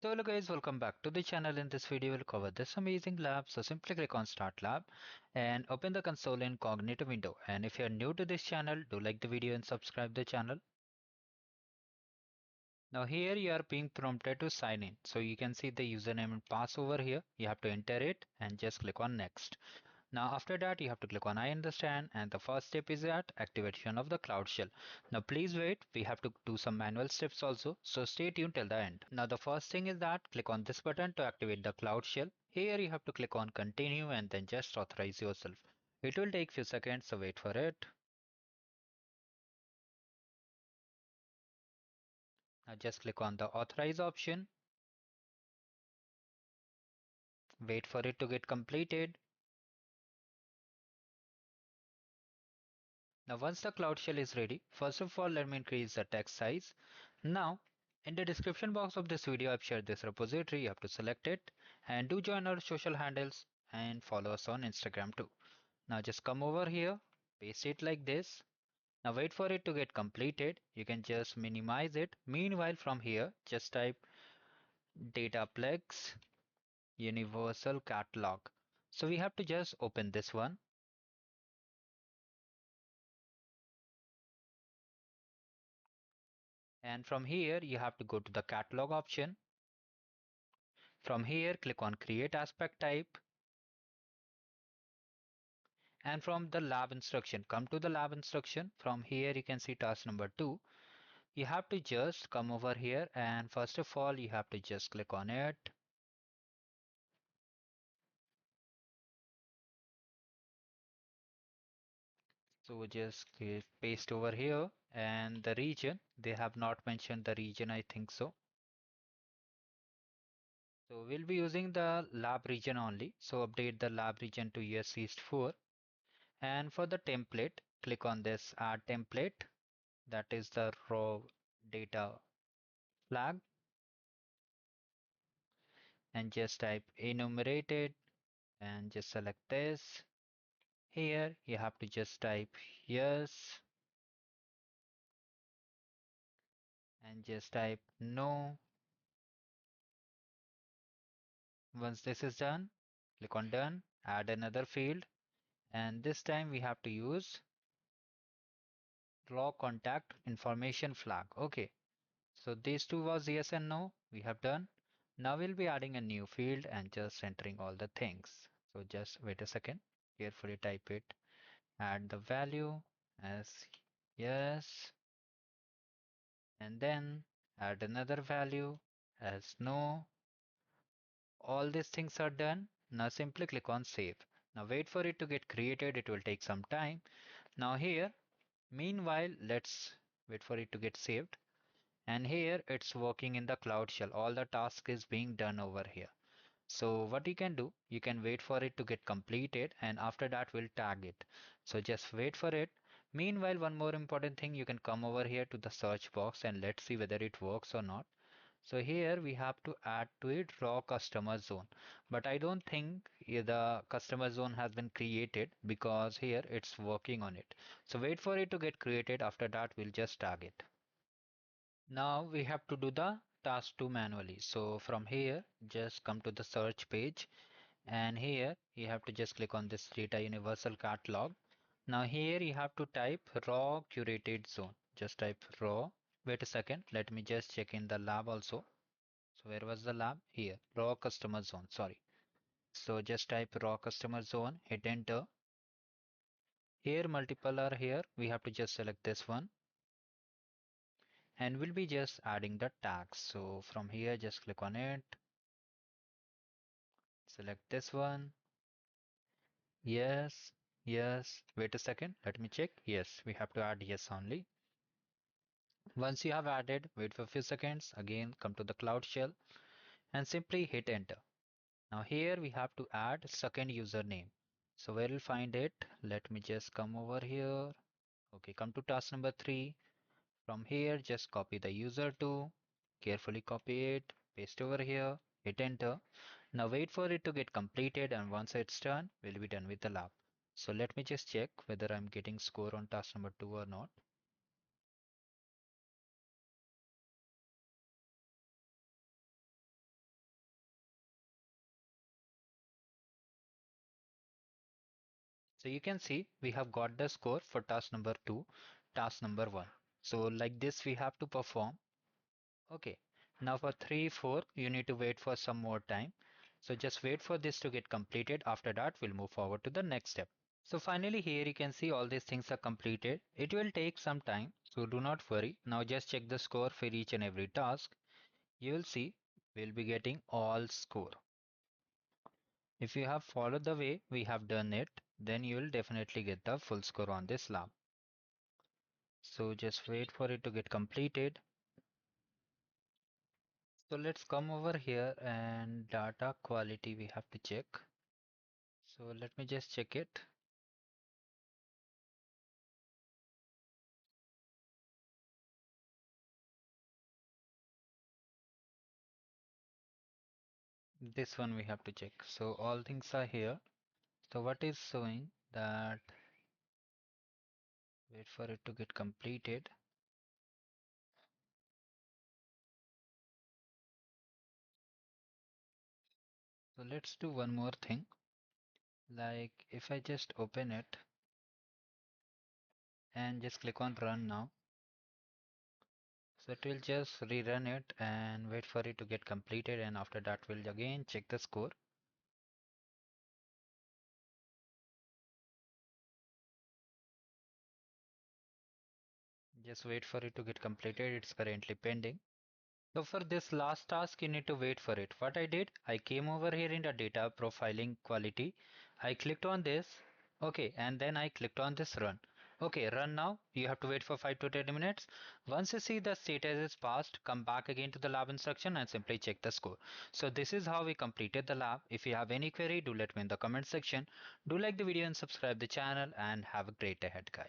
So hello guys, welcome back to the channel. In this video we'll cover this amazing lab. So simply click on start lab and open the console in cognitive window. And if you're new to this channel, do like the video and subscribe the channel. Now here you are being prompted to sign in. So you can see the username and pass over here. You have to enter it and just click on next. Now after that you have to click on I understand, and the first step is that activation of the Cloud Shell. Now please wait, we have to do some manual steps also, so stay tuned till the end. Now the first thing is that click on this button to activate the Cloud Shell. Here you have to click on continue and then just authorize yourself. It will take few seconds, so wait for it. Now just click on the authorize option, wait for it to get completed. Now once the Cloud Shell is ready, first of all let me increase the text size. Now in the description box of this video I've shared this repository, you have to select it and do join our social handles and follow us on Instagram too. Now just come over here, paste it like this. Now wait for it to get completed. You can just minimize it. Meanwhile from here just type Dataplex Universal Catalog. So we have to just open this one. And from here you have to go to the catalog option. From here click on create aspect type, and from the lab instruction come to the lab instruction. From here you can see task number 2. You have to just come over here and first of all you have to just click on it. So just paste over here, and the region, they have not mentioned the region, I think so. So we'll be using the lab region only. So update the lab region to US East 4. And for the template, click on this add template. That is the raw data flag, and just type enumerated and just select this. Here you have to just type yes and just type no. Once this is done, click on done, add another field, and this time we have to use raw contact information flag. Okay, so these two was yes and no, we have done. Now we'll be adding a new field and just entering all the things. So just wait a second, carefully type it, add the value as yes, and then add another value as no. All these things are done. Now simply click on save. Now wait for it to get created. It will take some time. Now here, meanwhile, let's wait for it to get saved. And here it's working in the Cloud Shell. All the task is being done over here. So what you can do, you can wait for it to get completed, and after that we'll tag it. So just wait for it. Meanwhile, one more important thing, you can come over here to the search box and let's see whether it works or not. So here we have to add to it raw customer zone, but I don't think the customer zone has been created because here it's working on it. So wait for it to get created. After that we'll just tag it. Now we have to do the task 2 manually. So from here just come to the search page, and here you have to just click on this data universal catalog. Now here you have to type raw curated zone. Just type raw. Wait a second, let me just check in the lab also. So where was the lab? Here, raw customer zone, sorry. So just type raw customer zone, hit enter. Here multiple are here. We have to just select this one. And we'll be just adding the tags. So from here, just click on it. Select this one. Yes, yes. Wait a second. Let me check. Yes, we have to add yes only. Once you have added, wait for a few seconds. Again, come to the Cloud Shell and simply hit enter. Now here we have to add second username. So where will find it? Let me just come over here. Okay, come to task number 3. From here, just copy the user to, carefully copy it, paste over here, hit enter. Now wait for it to get completed, and once it's done, we'll be done with the lab. So let me just check whether I'm getting score on task number 2 or not. So you can see we have got the score for task number 2, task number 1. So like this we have to perform. Okay. Now for 3, 4, you need to wait for some more time. So just wait for this to get completed. After that, we'll move forward to the next step. So finally here you can see all these things are completed. It will take some time, so do not worry. Now just check the score for each and every task. You will see we'll be getting all score. If you have followed the way we have done it, then you will definitely get the full score on this lab. So just wait for it to get completed. So let's come over here and data quality we have to check. So let me just check it. This one we have to check. So all things are here. So what is showing that wait for it to get completed. So let's do one more thing. Like if I just open it and just click on run now. So it will just rerun it and wait for it to get completed, and after that we'll again check the score. Just wait for it to get completed. It's currently pending. So for this last task, you need to wait for it. What I did, I came over here in the data profiling quality. I clicked on this. Okay, and then I clicked on this run. Okay, run now. You have to wait for 5 to 10 minutes. Once you see the status is passed, come back again to the lab instruction and simply check the score. So this is how we completed the lab. If you have any query, do let me in the comment section. Do like the video and subscribe the channel, and have a great day ahead, guys.